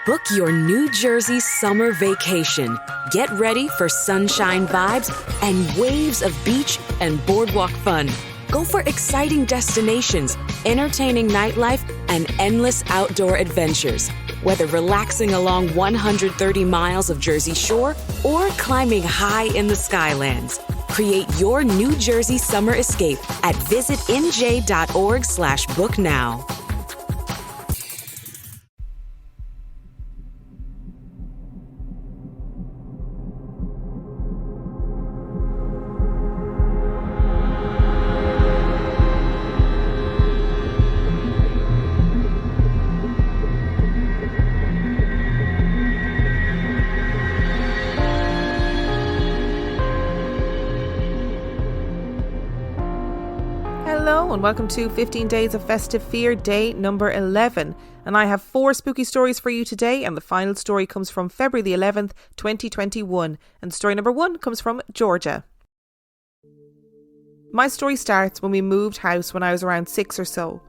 Book your New Jersey summer vacation. Get ready for sunshine vibes and waves of beach and boardwalk fun. Go for exciting destinations, entertaining nightlife, and endless outdoor adventures. Whether relaxing along 130 miles of Jersey Shore or climbing high in the Skylands. Create your New Jersey summer escape at visitnj.org/booknow. Hello and welcome to 15 Days of Festive Fear, day number 11. And I have 4 spooky stories for you today, and the final story comes from February the 11th, 2021. And story number 1 comes from Georgia. My story starts when we moved house when I was around 6 or so.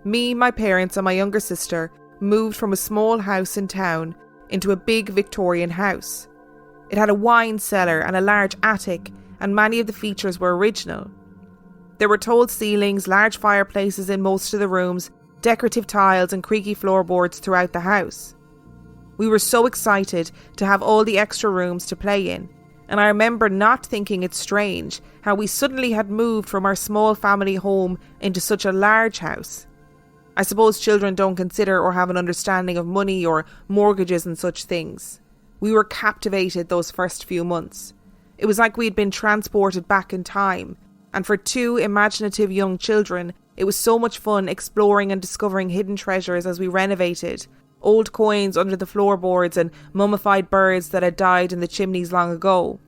Me, my parents and my younger sister moved from a small house in town into a big Victorian house. It had a wine cellar and a large attic, and many of the features were original. There were tall ceilings, large fireplaces in most of the rooms, decorative tiles and creaky floorboards throughout the house. We were so excited to have all the extra rooms to play in, and I remember not thinking it strange how we suddenly had moved from our small family home into such a large house. I suppose children don't consider or have an understanding of money or mortgages and such things. We were captivated those first few months. It was like we had been transported back in time. And for 2 imaginative young children, it was so much fun exploring and discovering hidden treasures as we renovated, old coins under the floorboards and mummified birds that had died in the chimneys long ago.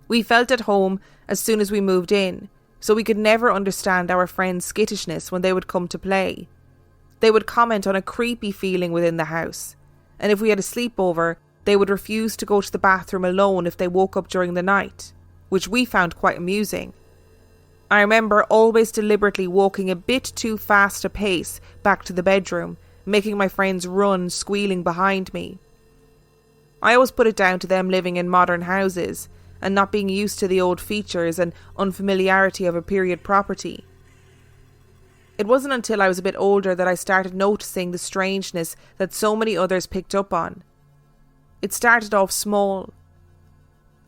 We felt at home as soon as we moved in, so we could never understand our friends' skittishness when they would come to play. They would comment on a creepy feeling within the house, and if we had a sleepover, they would refuse to go to the bathroom alone if they woke up during the night, which we found quite amusing. I remember always deliberately walking a bit too fast a pace back to the bedroom, making my friends run, squealing behind me. I always put it down to them living in modern houses and not being used to the old features and unfamiliarity of a period property. It wasn't until I was a bit older that I started noticing the strangeness that so many others picked up on. It started off small.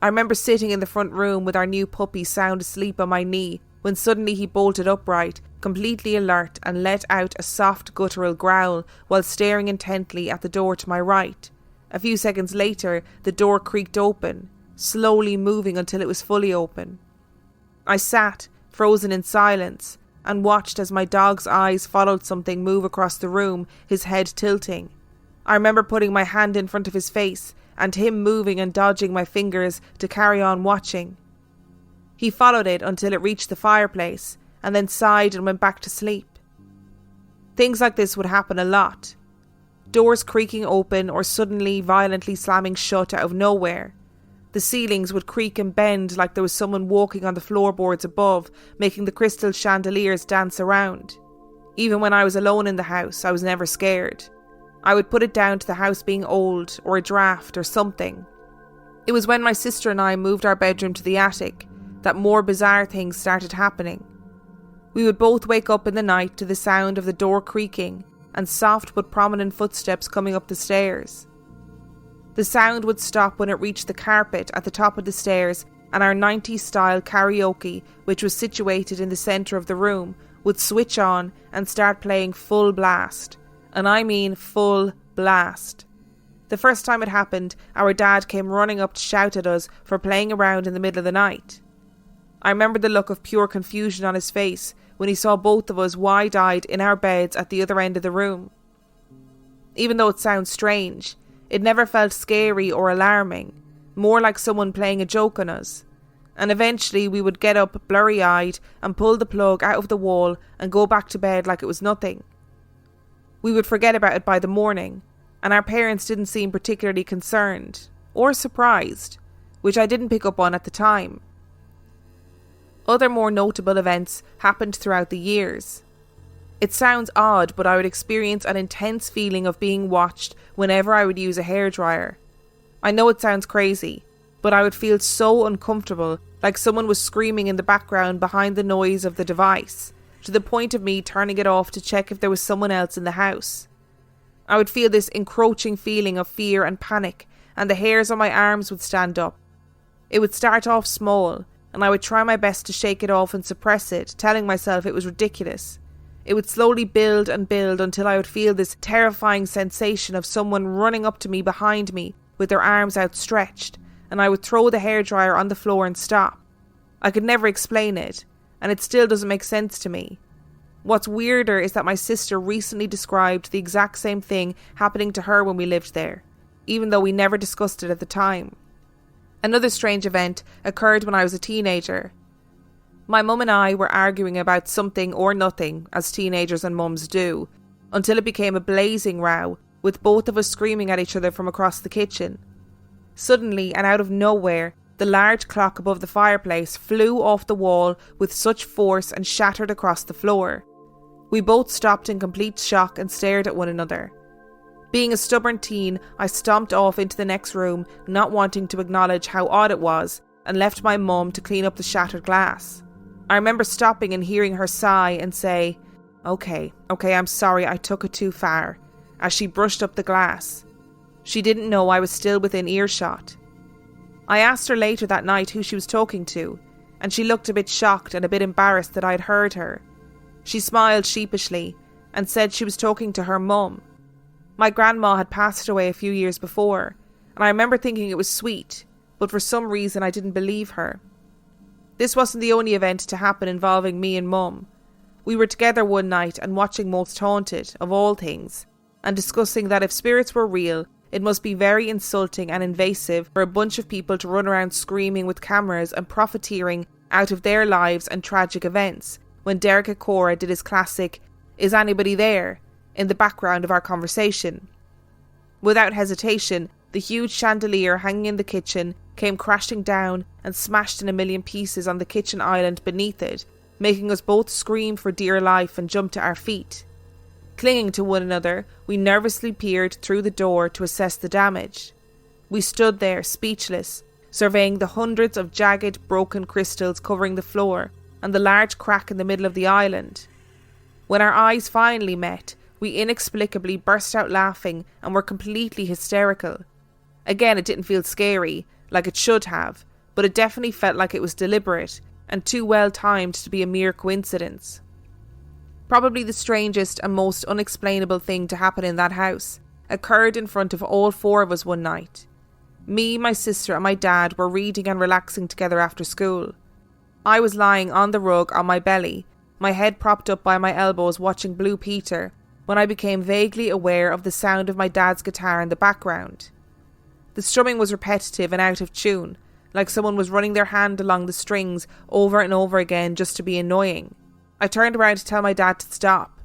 I remember sitting in the front room with our new puppy sound asleep on my knee when suddenly he bolted upright, completely alert, and let out a soft guttural growl while staring intently at the door to my right. A few seconds later, the door creaked open, slowly moving until it was fully open. I sat, frozen in silence, and watched as my dog's eyes followed something move across the room, his head tilting. I remember putting my hand in front of his face and him moving and dodging my fingers to carry on watching. He followed it until it reached the fireplace and then sighed and went back to sleep. Things like this would happen a lot. Doors creaking open or suddenly violently slamming shut out of nowhere. The ceilings would creak and bend like there was someone walking on the floorboards above, making the crystal chandeliers dance around. Even when I was alone in the house, I was never scared. I would put it down to the house being old or a draft or something. It was when my sister and I moved our bedroom to the attic that more bizarre things started happening. We would both wake up in the night to the sound of the door creaking and soft but prominent footsteps coming up the stairs. The sound would stop when it reached the carpet at the top of the stairs, and our 90s style karaoke, which was situated in the centre of the room, would switch on and start playing full blast. And I mean full blast. The first time it happened, our dad came running up to shout at us for playing around in the middle of the night. I remember the look of pure confusion on his face when he saw both of us wide-eyed in our beds at the other end of the room. Even though it sounds strange, it never felt scary or alarming, more like someone playing a joke on us. And eventually we would get up blurry-eyed and pull the plug out of the wall and go back to bed like it was nothing. We would forget about it by the morning, and our parents didn't seem particularly concerned or surprised, which I didn't pick up on at the time. Other more notable events happened throughout the years. It sounds odd, but I would experience an intense feeling of being watched whenever I would use a hairdryer. I know it sounds crazy, but I would feel so uncomfortable, like someone was screaming in the background behind the noise of the device, to the point of me turning it off to check if there was someone else in the house. I would feel this encroaching feeling of fear and panic, and the hairs on my arms would stand up. It would start off small, and I would try my best to shake it off and suppress it, telling myself it was ridiculous. It would slowly build and build until I would feel this terrifying sensation of someone running up to me behind me with their arms outstretched, and I would throw the hairdryer on the floor and stop. I could never explain it, and it still doesn't make sense to me. What's weirder is that my sister recently described the exact same thing happening to her when we lived there, even though we never discussed it at the time. Another strange event occurred when I was a teenager. My mum and I were arguing about something or nothing, as teenagers and mums do, until it became a blazing row, with both of us screaming at each other from across the kitchen. Suddenly, and out of nowhere, the large clock above the fireplace flew off the wall with such force and shattered across the floor. We both stopped in complete shock and stared at one another. Being a stubborn teen, I stomped off into the next room, not wanting to acknowledge how odd it was, and left my mum to clean up the shattered glass. I remember stopping and hearing her sigh and say, Okay, I'm sorry I took it too far," as she brushed up the glass. She didn't know I was still within earshot. I asked her later that night who she was talking to, and she looked a bit shocked and a bit embarrassed that I'd heard her. She smiled sheepishly and said she was talking to her mum. My grandma had passed away a few years before, and I remember thinking it was sweet, but for some reason I didn't believe her. This wasn't the only event to happen involving me and Mum. We were together one night and watching Most Haunted, of all things, and discussing that if spirits were real, it must be very insulting and invasive for a bunch of people to run around screaming with cameras and profiteering out of their lives and tragic events, when Derek Acora did his classic, "Is anybody there?" in the background of our conversation. Without hesitation, the huge chandelier hanging in the kitchen came crashing down and smashed in a million pieces on the kitchen island beneath it, making us both scream for dear life and jump to our feet. Clinging to one another, we nervously peered through the door to assess the damage. We stood there, speechless, surveying the hundreds of jagged, broken crystals covering the floor and the large crack in the middle of the island. When our eyes finally met, we inexplicably burst out laughing and were completely hysterical. Again, it didn't feel scary, like it should have, but it definitely felt like it was deliberate and too well timed to be a mere coincidence. Probably the strangest and most unexplainable thing to happen in that house occurred in front of all four of us one night. Me, my sister and my dad were reading and relaxing together after school. I was lying on the rug on my belly, my head propped up by my elbows watching Blue Peter, when I became vaguely aware of the sound of my dad's guitar in the background. The strumming was repetitive and out of tune, like someone was running their hand along the strings over and over again just to be annoying. I turned around to tell my dad to stop,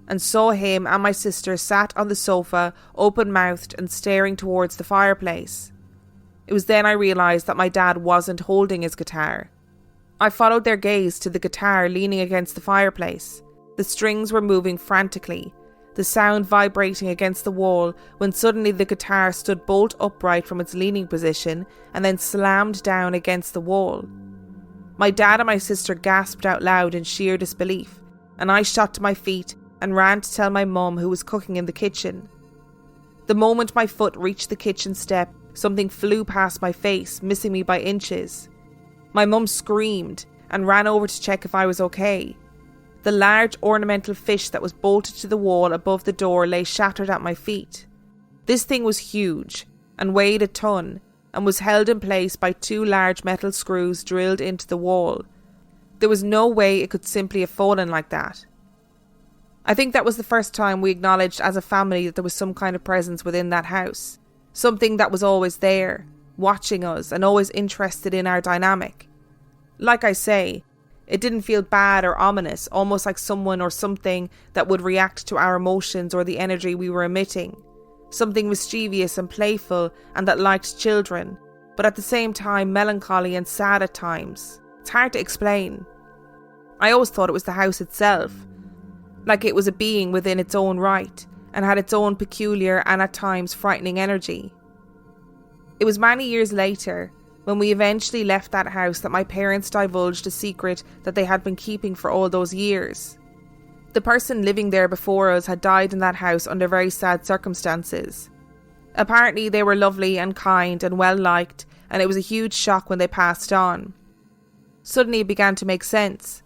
and saw him and my sister sat on the sofa, open-mouthed and staring towards the fireplace. It was then I realised that my dad wasn't holding his guitar. I followed their gaze to the guitar leaning against the fireplace. The strings were moving frantically, the sound vibrating against the wall, when suddenly the guitar stood bolt upright from its leaning position and then slammed down against the wall. My dad and my sister gasped out loud in sheer disbelief, and I shot to my feet and ran to tell my mum, who was cooking in the kitchen. The moment my foot reached the kitchen step, something flew past my face, missing me by inches. My mum screamed and ran over to check if I was okay. The large ornamental fish that was bolted to the wall above the door lay shattered at my feet. This thing was huge and weighed a ton, and was held in place by two large metal screws drilled into the wall. There was no way it could simply have fallen like that. I think that was the first time we acknowledged as a family that there was some kind of presence within that house. Something that was always there, watching us and always interested in our dynamic. Like I say, it didn't feel bad or ominous, almost like someone or something that would react to our emotions or the energy we were emitting. Something mischievous and playful and that liked children, but at the same time melancholy and sad at times. It's hard to explain. I always thought it was the house itself. like it was a being within its own right and had its own peculiar and at times frightening energy. It was many years later, when we eventually left that house, that my parents divulged a secret that they had been keeping for all those years. The person living there before us had died in that house under very sad circumstances. Apparently they were lovely and kind and well liked, and it was a huge shock when they passed on. Suddenly it began to make sense.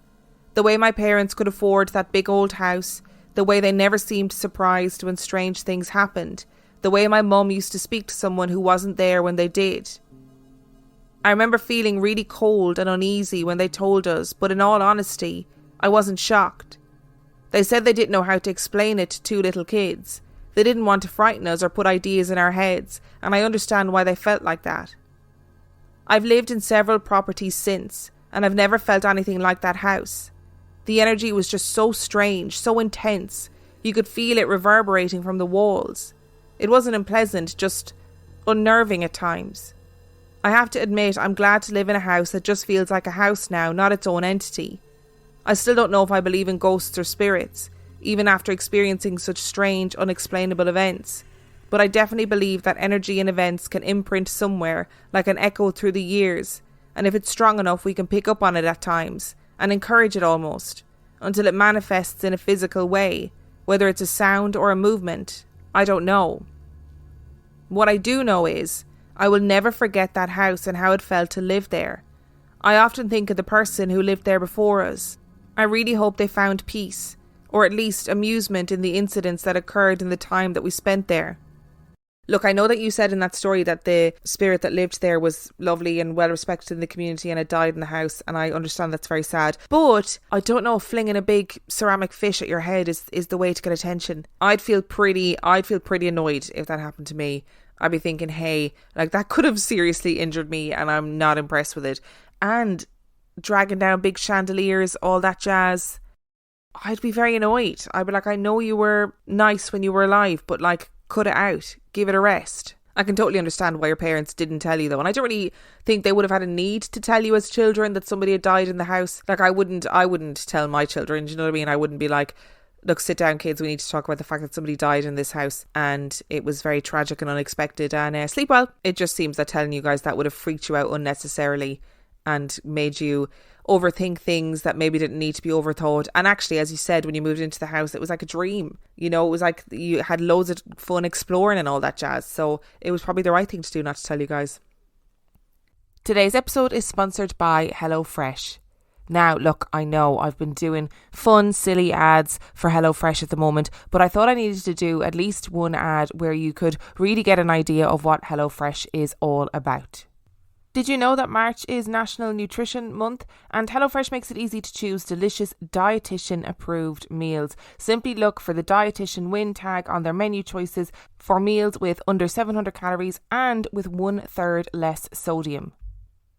The way my parents could afford that big old house, the way they never seemed surprised when strange things happened, the way my mum used to speak to someone who wasn't there when they did. I remember feeling really cold and uneasy when they told us, but in all honesty, I wasn't shocked. They said they didn't know how to explain it to two little kids. They didn't want to frighten us or put ideas in our heads, and I understand why they felt like that. I've lived in several properties since, and I've never felt anything like that house. The energy was just so strange, so intense. You could feel it reverberating from the walls. It wasn't unpleasant, just unnerving at times. I have to admit, I'm glad to live in a house that just feels like a house now, not its own entity. I still don't know if I believe in ghosts or spirits, even after experiencing such strange, unexplainable events. But I definitely believe that energy and events can imprint somewhere, like an echo through the years, and if it's strong enough we can pick up on it at times, and encourage it almost, until it manifests in a physical way, whether it's a sound or a movement. I don't know. What I do know is, I will never forget that house and how it felt to live there. I often think of the person who lived there before us. I really hope they found peace, or at least amusement in the incidents that occurred in the time that we spent there. Look, I know that you said in that story that the spirit that lived there was lovely and well respected in the community and had died in the house, and I understand that's very sad. But I don't know if flinging a big ceramic fish at your head is the way to get attention. I'd feel pretty annoyed if that happened to me. I'd be thinking, hey, like that could have seriously injured me and I'm not impressed with it. And dragging down big chandeliers, all that jazz. I'd be very annoyed. I'd be like, I know you were nice when you were alive, but like, cut it out. Give it a rest. I can totally understand why your parents didn't tell you though. And I don't really think they would have had a need to tell you as children that somebody had died in the house. Like I wouldn't tell my children, do you know what I mean? I wouldn't be like, look, sit down kids, we need to talk about the fact that somebody died in this house and it was very tragic and unexpected and sleep well. It just seems that telling you guys that would have freaked you out unnecessarily and made you overthink things that maybe didn't need to be overthought. And actually, as you said, when you moved into the house, it was like a dream. You know, it was like you had loads of fun exploring and all that jazz. So it was probably the right thing to do not to tell you guys. Today's episode is sponsored by HelloFresh. Now, look, I know I've been doing fun, silly ads for HelloFresh at the moment, but I thought I needed to do at least one ad where you could really get an idea of what HelloFresh is all about. Did you know that March is National Nutrition Month and HelloFresh makes it easy to choose delicious dietitian approved meals? Simply look for the dietitian win tag on their menu choices for meals with under 700 calories and with 1/3 less sodium.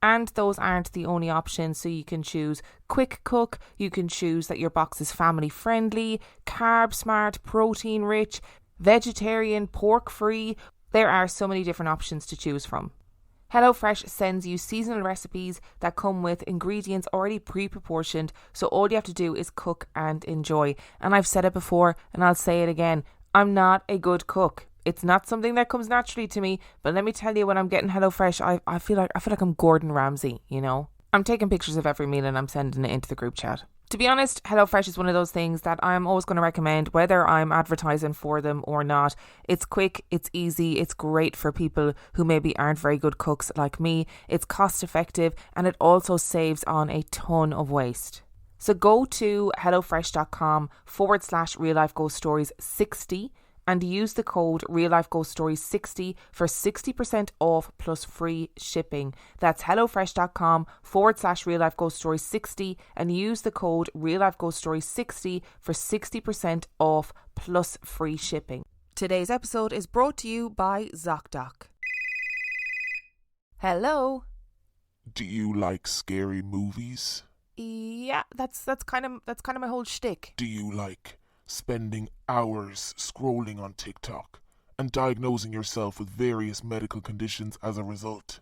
And those aren't the only options, so you can choose quick cook, you can choose that your box is family friendly, carb smart, protein rich, vegetarian, pork free. There are so many different options to choose from. HelloFresh sends you seasonal recipes that come with ingredients already pre-proportioned, so all you have to do is cook and enjoy. And I've said it before and I'll say it again, I'm not a good cook. It's not something that comes naturally to me, but let me tell you, when I'm getting HelloFresh, I feel like I'm Gordon Ramsay, you know? I'm taking pictures of every meal and I'm sending it into the group chat. To be honest, HelloFresh is one of those things that I'm always going to recommend, whether I'm advertising for them or not. It's quick, it's easy, it's great for people who maybe aren't very good cooks like me. It's cost effective and it also saves on a ton of waste. So go to hellofresh.com/real life ghost stories 60 and use the code RealLifeGhostStories60 for 60% off plus free shipping. That's hellofresh.com/RealLifeGhostStories60 and use the code RealLifeGhostStories60 for 60% off plus free shipping. Today's episode is brought to you by ZocDoc. Hello. Do you like scary movies? Yeah, that's kind of my whole shtick. Do you like spending hours scrolling on TikTok and diagnosing yourself with various medical conditions as a result?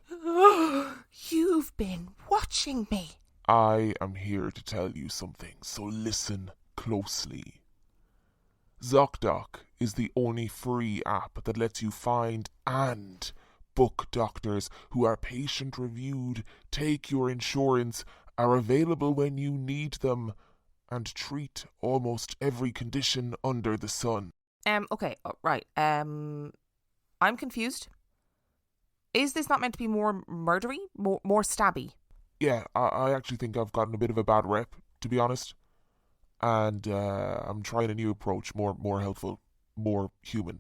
You've been watching me. I am here to tell you something, so listen closely. ZocDoc is the only free app that lets you find and book doctors who are patient-reviewed, take your insurance, are available when you need them, and treat almost every condition under the sun. Okay, right. I'm confused. Is this not meant to be more murdery? More stabby? Yeah, I actually think I've gotten a bit of a bad rep, to be honest. And I'm trying a new approach, more helpful, more human.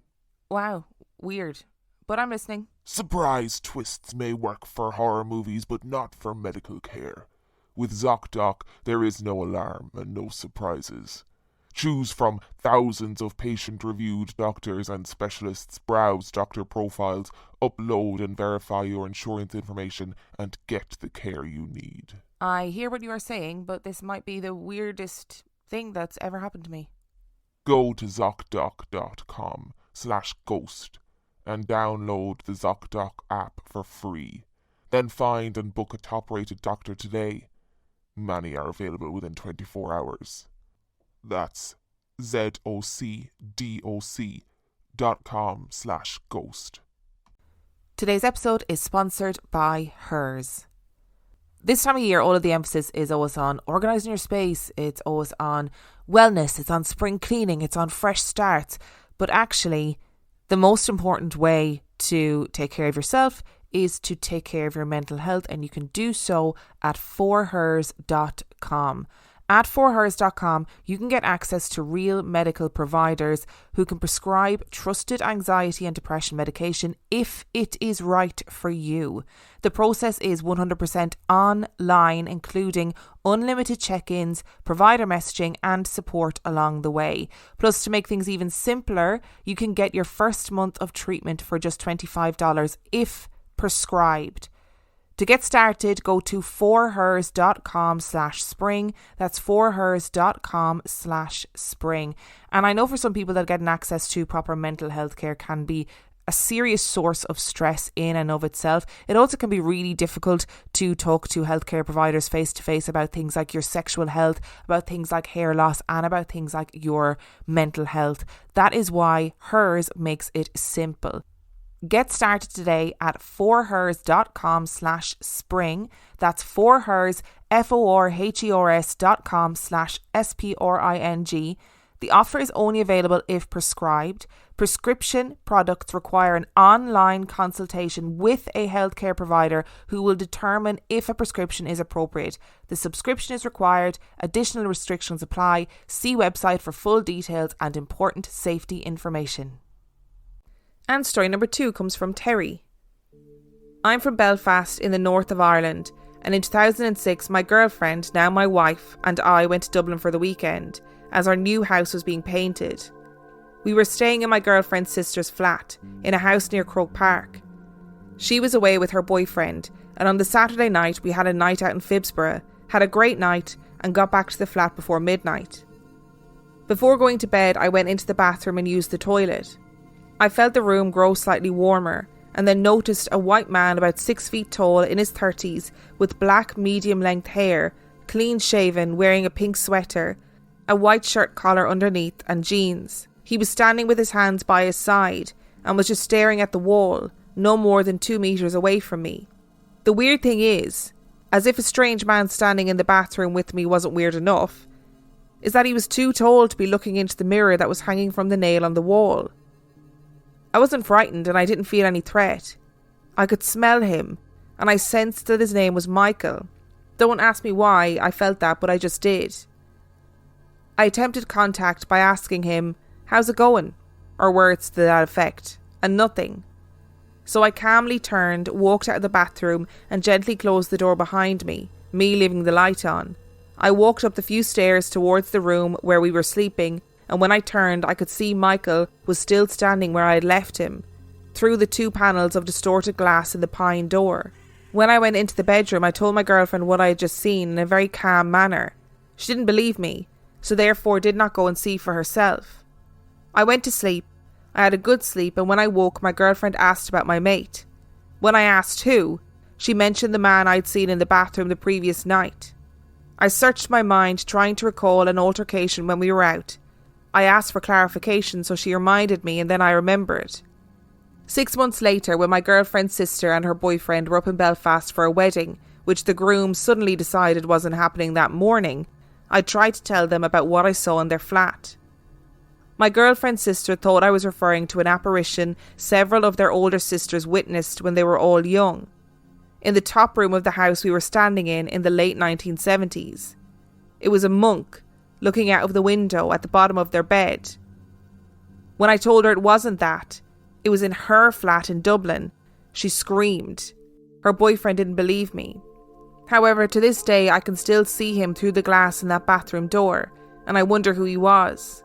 Wow, weird. But I'm listening. Surprise twists may work for horror movies, but not for medical care. With ZocDoc, there is no alarm and no surprises. Choose from thousands of patient-reviewed doctors and specialists, browse doctor profiles, upload and verify your insurance information, and get the care you need. I hear what you are saying, but this might be the weirdest thing that's ever happened to me. Go to ZocDoc.com/ghost and download the ZocDoc app for free. Then find and book a top-rated doctor today. Many are available within 24 hours. That's ZocDoc.com/ghost. Today's episode is sponsored by Hers. This time of year, all of the emphasis is always on organising your space. It's always on wellness. It's on spring cleaning. It's on fresh starts. But actually, the most important way to take care of yourself is to take care of your mental health, and you can do so at forhers.com. At forhers.com, you can get access to real medical providers who can prescribe trusted anxiety and depression medication if it is right for you. The process is 100% online, including unlimited check-ins, provider messaging and support along the way. Plus, to make things even simpler, you can get your first month of treatment for just $25 if prescribed. To get started, go to forhers.com/spring. That's forhers.com/spring. And I know for some people that getting access to proper mental health care can be a serious source of stress in and of itself. It also can be really difficult to talk to healthcare providers face to face about things like your sexual health, about things like hair loss, and about things like your mental health. That is why Hers makes it simple. Get started today at forhers.com/spring. That's forhers, forhers.com/spring. The offer is only available if prescribed. Prescription products require an online consultation with a healthcare provider who will determine if a prescription is appropriate. The subscription is required. Additional restrictions apply. See website for full details and important safety information. And story number 2 comes from Terry. I'm from Belfast in the north of Ireland, and in 2006 my girlfriend, now my wife, and I went to Dublin for the weekend as our new house was being painted. We were staying in my girlfriend's sister's flat in a house near Croke Park. She was away with her boyfriend, and on the Saturday night we had a night out in Phibsborough, had a great night and got back to the flat before midnight. Before going to bed, I went into the bathroom and used the toilet. I felt the room grow slightly warmer and then noticed a white man about 6 feet tall in his 30s with black medium-length hair, clean shaven, wearing a pink sweater, a white shirt collar underneath and jeans. He was standing with his hands by his side and was just staring at the wall, no more than 2 meters away from me. The weird thing is, as if a strange man standing in the bathroom with me wasn't weird enough, is that he was too tall to be looking into the mirror that was hanging from the nail on the wall. I wasn't frightened and I didn't feel any threat. I could smell him and I sensed that his name was Michael. Don't ask me why I felt that, but I just did. I attempted contact by asking him, "How's it going?" or words to that effect, and nothing. So I calmly turned, walked out of the bathroom and gently closed the door behind me, leaving the light on. I walked up the few stairs towards the room where we were sleeping, and when I turned, I could see Michael was still standing where I had left him, through the 2 panels of distorted glass in the pine door. When I went into the bedroom, I told my girlfriend what I had just seen in a very calm manner. She didn't believe me, so therefore did not go and see for herself. I went to sleep. I had a good sleep, and when I woke, my girlfriend asked about my mate. When I asked who, she mentioned the man I'd seen in the bathroom the previous night. I searched my mind, trying to recall an altercation when we were out, I asked for clarification, so she reminded me, and then I remembered. 6 months later, when my girlfriend's sister and her boyfriend were up in Belfast for a wedding, which the groom suddenly decided wasn't happening that morning, I tried to tell them about what I saw in their flat. My girlfriend's sister thought I was referring to an apparition several of their older sisters witnessed when they were all young, in the top room of the house we were standing in the late 1970s. It was a monk, looking out of the window at the bottom of their bed. When I told her it wasn't that, it was in her flat in Dublin, she screamed. Her boyfriend didn't believe me. However, to this day I can still see him through the glass in that bathroom door, and I wonder who he was.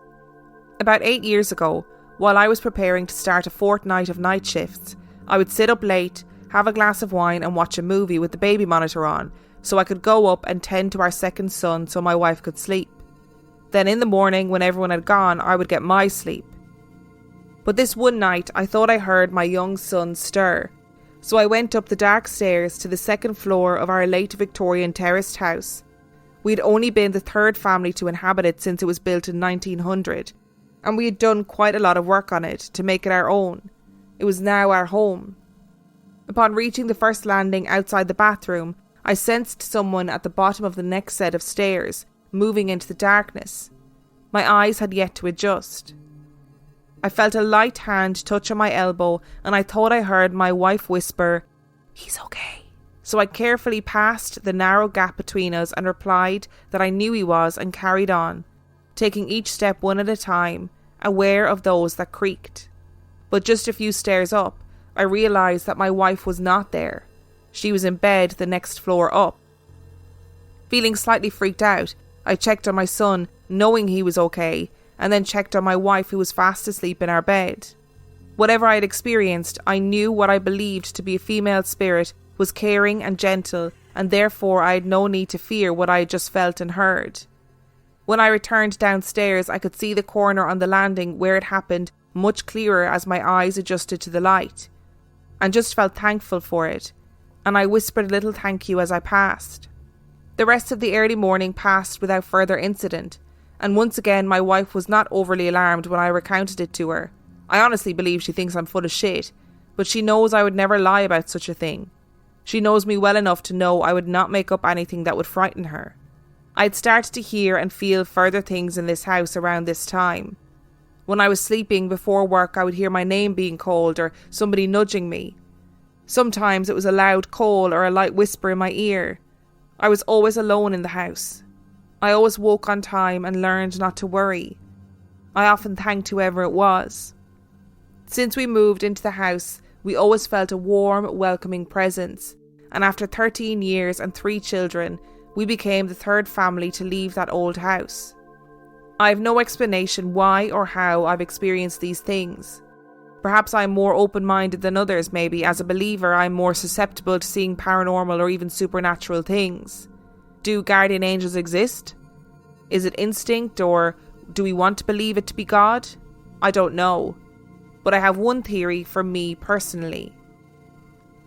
About 8 years ago, while I was preparing to start a fortnight of night shifts, I would sit up late, have a glass of wine and watch a movie with the baby monitor on, so I could go up and tend to our second son so my wife could sleep. Then in the morning, when everyone had gone, I would get my sleep. But this one night, I thought I heard my young son stir, so I went up the dark stairs to the second floor of our late Victorian terraced house. We'd only been the third family to inhabit it since it was built in 1900, and we had done quite a lot of work on it to make it our own. It was now our home. Upon reaching the first landing outside the bathroom, I sensed someone at the bottom of the next set of stairs, moving into the darkness. My eyes had yet to adjust. I felt a light hand touch on my elbow, and I thought I heard my wife whisper, "He's okay." So I carefully passed the narrow gap between us and replied that I knew he was and carried on, taking each step one at a time, aware of those that creaked. But just a few stairs up, I realised that my wife was not there. She was in bed the next floor up. Feeling slightly freaked out, I checked on my son, knowing he was okay, and then checked on my wife, who was fast asleep in our bed. Whatever I had experienced, I knew what I believed to be a female spirit was caring and gentle, and therefore I had no need to fear what I had just felt and heard. When I returned downstairs, I could see the corner on the landing where it happened much clearer as my eyes adjusted to the light, and just felt thankful for it, and I whispered a little thank you as I passed. The rest of the early morning passed without further incident, and once again my wife was not overly alarmed when I recounted it to her. I honestly believe she thinks I'm full of shit, but she knows I would never lie about such a thing. She knows me well enough to know I would not make up anything that would frighten her. I had started to hear and feel further things in this house around this time. When I was sleeping before work, I would hear my name being called or somebody nudging me. Sometimes it was a loud call or a light whisper in my ear. I was always alone in the house. I always woke on time and learned not to worry. I often thanked whoever it was. Since we moved into the house, we always felt a warm, welcoming presence, and after 13 years and 3 children, we became the third family to leave that old house. I have no explanation why or how I've experienced these things. Perhaps I'm more open-minded than others, maybe. As a believer, I'm more susceptible to seeing paranormal or even supernatural things. Do guardian angels exist? Is it instinct, or do we want to believe it to be God? I don't know. But I have one theory for me personally.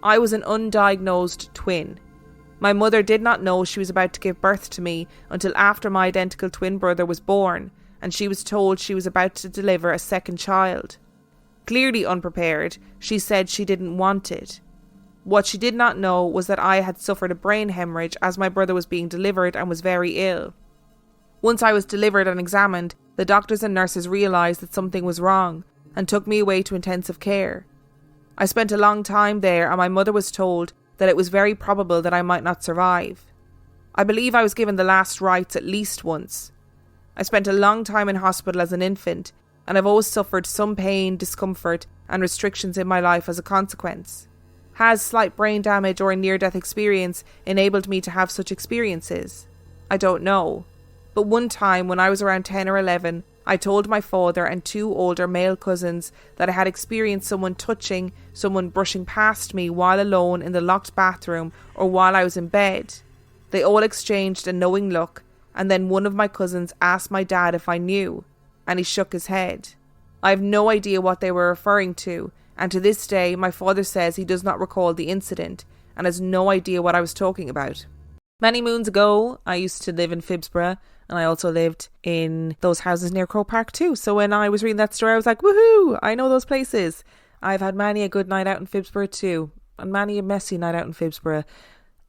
I was an undiagnosed twin. My mother did not know she was about to give birth to me until after my identical twin brother was born, and she was told she was about to deliver a second child. Clearly unprepared, she said she didn't want it. What she did not know was that I had suffered a brain hemorrhage as my brother was being delivered and was very ill. Once I was delivered and examined, the doctors and nurses realised that something was wrong and took me away to intensive care. I spent a long time there, and my mother was told that it was very probable that I might not survive. I believe I was given the last rites at least once. I spent a long time in hospital as an infant, and I've always suffered some pain, discomfort and restrictions in my life as a consequence. Has slight brain damage or a near-death experience enabled me to have such experiences? I don't know. But one time when I was around 10 or 11, I told my father and 2 older male cousins that I had experienced someone touching, someone brushing past me while alone in the locked bathroom or while I was in bed. They all exchanged a knowing look, and then one of my cousins asked my dad if I knew, and he shook his head. I have no idea what they were referring to, and to this day my father says he does not recall the incident and has no idea what I was talking about. Many moons ago, I used to live in Phibsborough, And I also lived in those houses near Crow Park too. So when I was reading that story, I was like, woohoo, I know those places. I've had many a good night out in Phibsborough too. And many a messy night out in Phibsborough.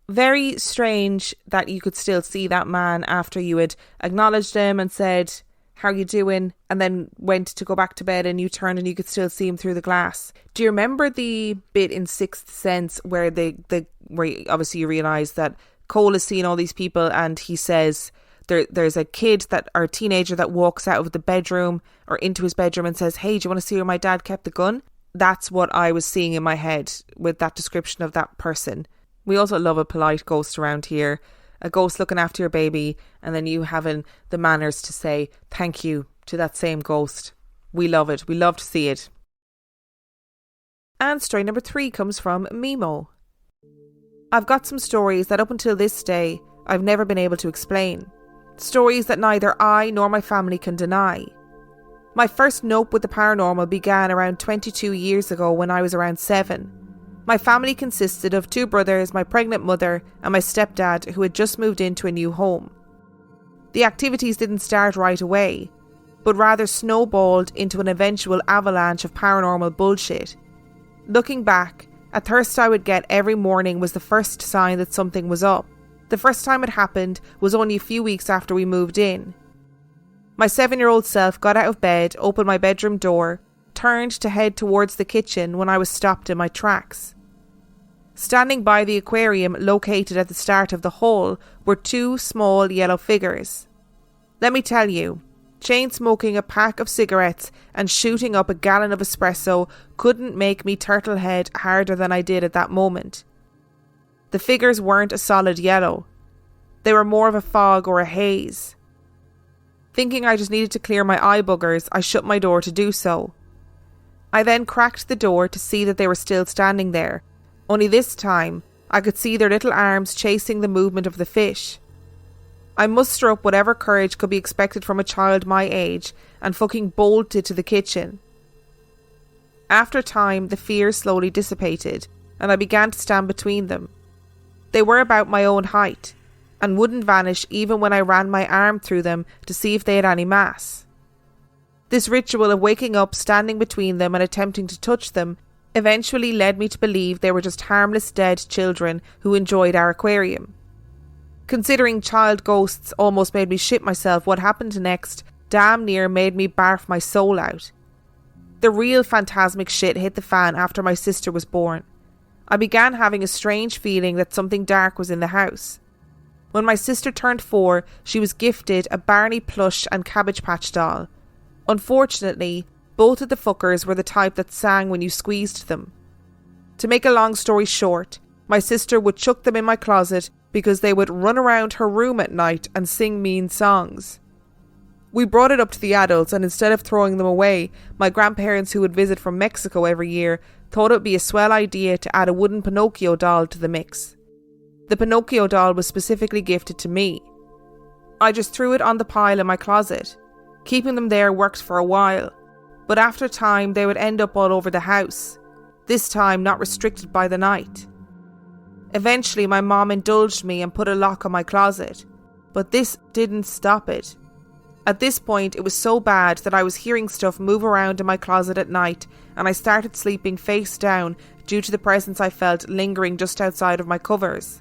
Very strange that you could still see that man after you had acknowledged him and said, how are you doing? And then went to go back to bed and you turned and you could still see him through the glass. Do you remember the bit in Sixth Sense where where obviously you realise that Cole is seeing all these people and he says there's a kid or a teenager that walks out of the bedroom or into his bedroom and says, hey, do you want to see where my dad kept the gun? That's what I was seeing in my head with that description of that person. We also love a polite ghost around here. A ghost looking after your baby and then you having the manners to say thank you to that same ghost. We love it. We love to see it. And story number 3 comes from Mimo. I've got some stories that up until this day I've never been able to explain. Stories that neither I nor my family can deny. My first nope with the paranormal began around 22 years ago when I was around 7. My family consisted of 2 brothers, my pregnant mother, and my stepdad who had just moved into a new home. The activities didn't start right away, but rather snowballed into an eventual avalanche of paranormal bullshit. Looking back, a thirst I would get every morning was the first sign that something was up. The first time it happened was only a few weeks after we moved in. My 7-year-old self got out of bed, opened my bedroom door, turned to head towards the kitchen when I was stopped in my tracks. Standing by the aquarium located at the start of the hall were 2 small yellow figures. Let me tell you, chain smoking a pack of cigarettes and shooting up a gallon of espresso couldn't make me turtle head harder than I did at that moment. The figures weren't a solid yellow. They were more of a fog or a haze. Thinking I just needed to clear my eye boogers, I shut my door to do so. I then cracked the door to see that they were still standing there, only this time I could see their little arms chasing the movement of the fish. I mustered up whatever courage could be expected from a child my age and fucking bolted to the kitchen. After time, the fear slowly dissipated and I began to stand between them. They were about my own height and wouldn't vanish even when I ran my arm through them to see if they had any mass. This ritual of waking up, standing between them and attempting to touch them eventually led me to believe they were just harmless dead children who enjoyed our aquarium. Considering child ghosts almost made me shit myself, what happened next damn near made me barf my soul out. The real phantasmic shit hit the fan after my sister was born. I began having a strange feeling that something dark was in the house. When my sister turned 4, she was gifted a Barney plush and Cabbage Patch doll. Unfortunately, both of the fuckers were the type that sang when you squeezed them. To make a long story short, my sister would chuck them in my closet because they would run around her room at night and sing mean songs. We brought it up to the adults, and instead of throwing them away, my grandparents who would visit from Mexico every year thought it would be a swell idea to add a wooden Pinocchio doll to the mix. The Pinocchio doll was specifically gifted to me. I just threw it on the pile in my closet. Keeping them there worked for a while, but after time they would end up all over the house, this time not restricted by the night. Eventually my mom indulged me and put a lock on my closet, but this didn't stop it. At this point it was so bad that I was hearing stuff move around in my closet at night, and I started sleeping face down due to the presence I felt lingering just outside of my covers.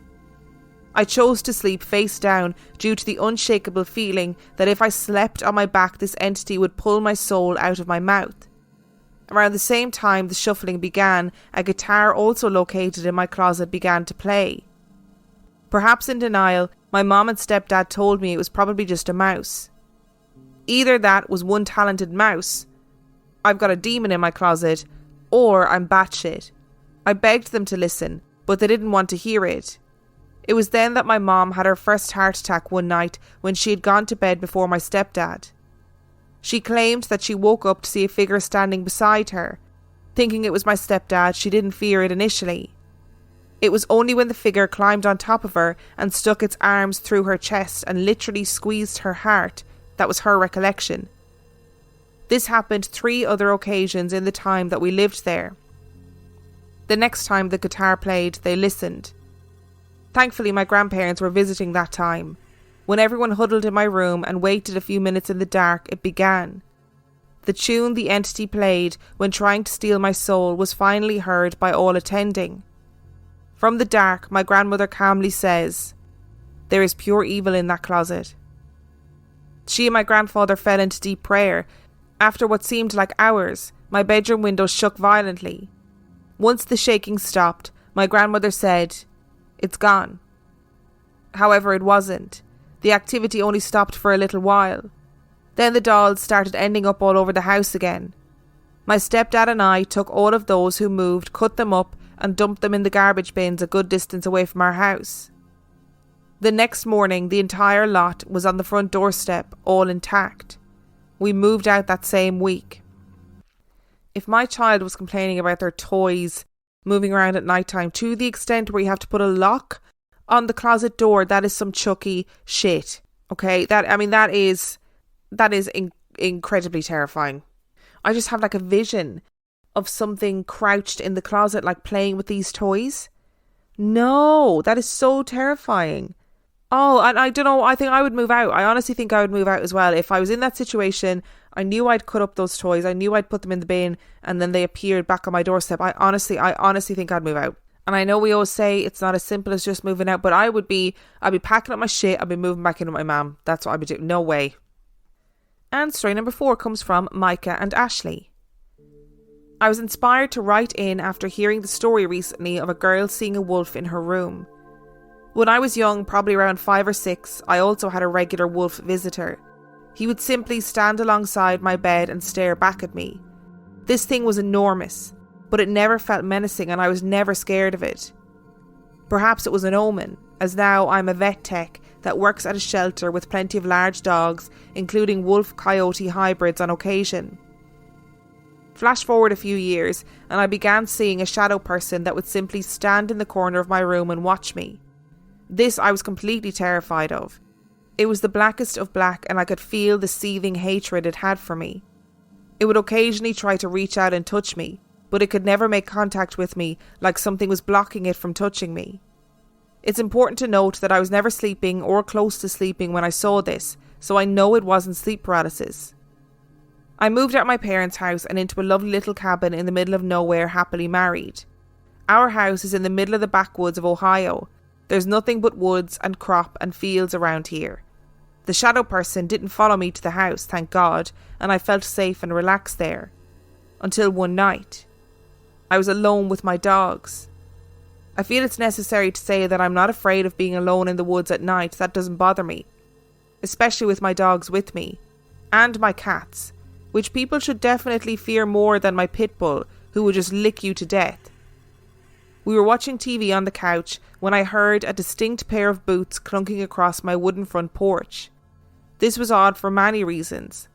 I chose to sleep face down due to the unshakable feeling that if I slept on my back, this entity would pull my soul out of my mouth. Around the same time the shuffling began, a guitar also located in my closet began to play. Perhaps in denial, my mom and stepdad told me it was probably just a mouse. Either that was one talented mouse, I've got a demon in my closet, or I'm batshit. I begged them to listen, but they didn't want to hear it. It was then that my mom had her first heart attack one night when she had gone to bed before my stepdad. She claimed that she woke up to see a figure standing beside her. Thinking it was my stepdad, she didn't fear it initially. It was only when the figure climbed on top of her and stuck its arms through her chest and literally squeezed her heart that was her recollection. This happened 3 other occasions in the time that we lived there. The next time the guitar played, they listened. Thankfully, my grandparents were visiting that time. When everyone huddled in my room and waited a few minutes in the dark, it began. The tune the entity played when trying to steal my soul was finally heard by all attending. From the dark, my grandmother calmly says, "There is pure evil in that closet." She and my grandfather fell into deep prayer. After what seemed like hours, my bedroom window shook violently. Once the shaking stopped, my grandmother said, "It's gone." However, it wasn't. The activity only stopped for a little while. Then the dolls started ending up all over the house again. My stepdad and I took all of those who moved, cut them up, and dumped them in the garbage bins a good distance away from our house. The next morning, the entire lot was on the front doorstep, all intact. We moved out that same week. If my child was complaining about their toys moving around at night time to the extent where you have to put a lock on the closet door, that is some Chucky shit. Okay, that is incredibly terrifying. I just have like a vision of something crouched in the closet, like playing with these toys. No, that is so terrifying. Oh, and I don't know, I think I would move out. I honestly think I would move out as well. If I was in that situation, I knew I'd cut up those toys, I knew I'd put them in the bin, and then they appeared back on my doorstep. I honestly think I'd move out. And I know we always say it's not as simple as just moving out, but I'd be packing up my shit, I'd be moving back in with my mum. That's what I'd be doing. No way. And story number 4 comes from Micah and Ashley. I was inspired to write in after hearing the story recently of a girl seeing a wolf in her room. When I was young, probably around 5 or 6, I also had a regular wolf visitor. He would simply stand alongside my bed and stare back at me. This thing was enormous, but it never felt menacing and I was never scared of it. Perhaps it was an omen, as now I'm a vet tech that works at a shelter with plenty of large dogs, including wolf-coyote hybrids on occasion. Flash forward a few years, and I began seeing a shadow person that would simply stand in the corner of my room and watch me. This I was completely terrified of. It was the blackest of black, and I could feel the seething hatred it had for me. It would occasionally try to reach out and touch me, but it could never make contact with me, like something was blocking it from touching me. It's important to note that I was never sleeping or close to sleeping when I saw this, so I know it wasn't sleep paralysis. I moved out of my parents' house and into a lovely little cabin in the middle of nowhere, happily married. Our house is in the middle of the backwoods of Ohio. There's nothing but woods and crop and fields around here. The shadow person didn't follow me to the house, thank God, and I felt safe and relaxed there. Until one night. I was alone with my dogs. I feel it's necessary to say that I'm not afraid of being alone in the woods at night. That doesn't bother me. Especially with my dogs with me. And my cats, which people should definitely fear more than my pit bull, who would just lick you to death. We were watching TV on the couch when I heard a distinct pair of boots clunking across my wooden front porch. This was odd for many reasons.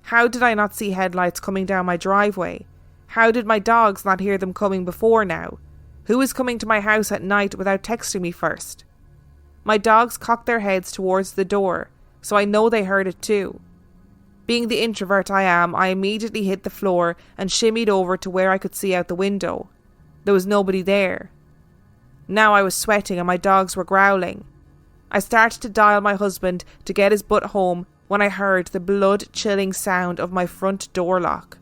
How did I not see headlights coming down my driveway? How did my dogs not hear them coming before now? Who is coming to my house at night without texting me first? My dogs cocked their heads towards the door, so I know they heard it too. Being the introvert I am, I immediately hit the floor and shimmied over to where I could see out the window. There was nobody there. Now I was sweating and my dogs were growling. I started to dial my husband to get his butt home when I heard the blood-chilling sound of my front door lock.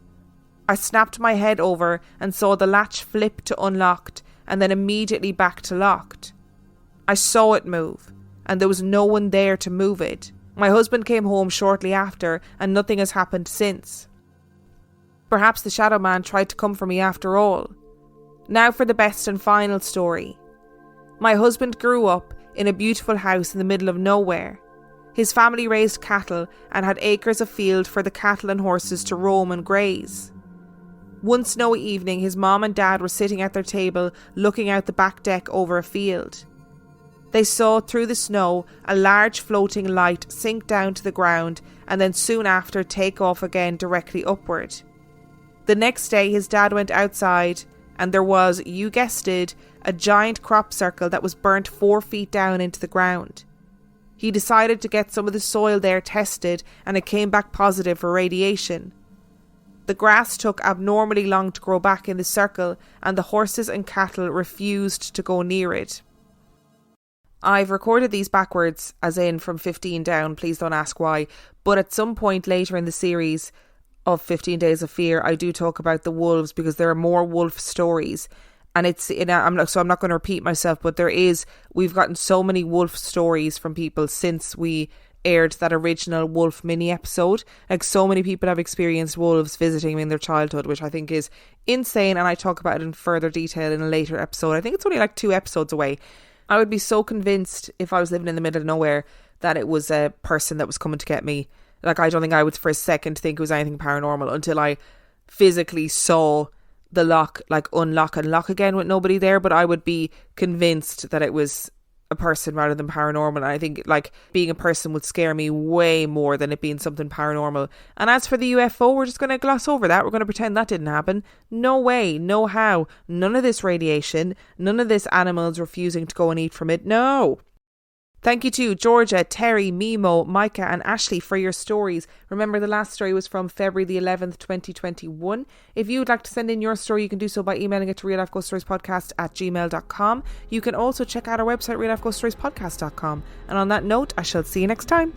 I snapped my head over and saw the latch flip to unlocked and then immediately back to locked. I saw it move, and there was no one there to move it. My husband came home shortly after and nothing has happened since. Perhaps the shadow man tried to come for me after all. Now for the best and final story. My husband grew up in a beautiful house in the middle of nowhere. His family raised cattle and had acres of field for the cattle and horses to roam and graze. One snowy evening, his mom and dad were sitting at their table looking out the back deck over a field. They saw through the snow a large floating light sink down to the ground and then soon after take off again directly upward. The next day his dad went outside and there was, you guessed it, a giant crop circle that was burnt 4 feet down into the ground. He decided to get some of the soil there tested and it came back positive for radiation. The grass took abnormally long to grow back in the circle and the horses and cattle refused to go near it. I've recorded these backwards, as in from 15 down, please don't ask why. But at some point later in the series of 15 Days of Fear, I do talk about the wolves because there are more wolf stories. And I'm not going to repeat myself, but we've gotten so many wolf stories from people since we aired that original wolf mini episode. Like, so many people have experienced wolves visiting them in their childhood, which I think is insane. And I talk about it in further detail in a later episode. I think it's only like 2 episodes away. I would be so convinced if I was living in the middle of nowhere that it was a person that was coming to get me. Like, I don't think I would for a second think it was anything paranormal until I physically saw the lock, like, unlock and lock again with nobody there. But I would be convinced that it was a person rather than paranormal. And I think, like, being a person would scare me way more than it being something paranormal. And as for the UFO, we're just going to gloss over that. We're going to pretend that didn't happen. No way, no how. None of this radiation, none of this animals refusing to go and eat from it. No. Thank you to Georgia, Terry, Mimo, Micah and Ashley for your stories. Remember, the last story was from February the 11th, 2021. If you would like to send in your story, you can do so by emailing it to reallifeghoststoriespodcast@gmail.com. You can also check out our website, reallifeghoststoriespodcast.com. And on that note, I shall see you next time.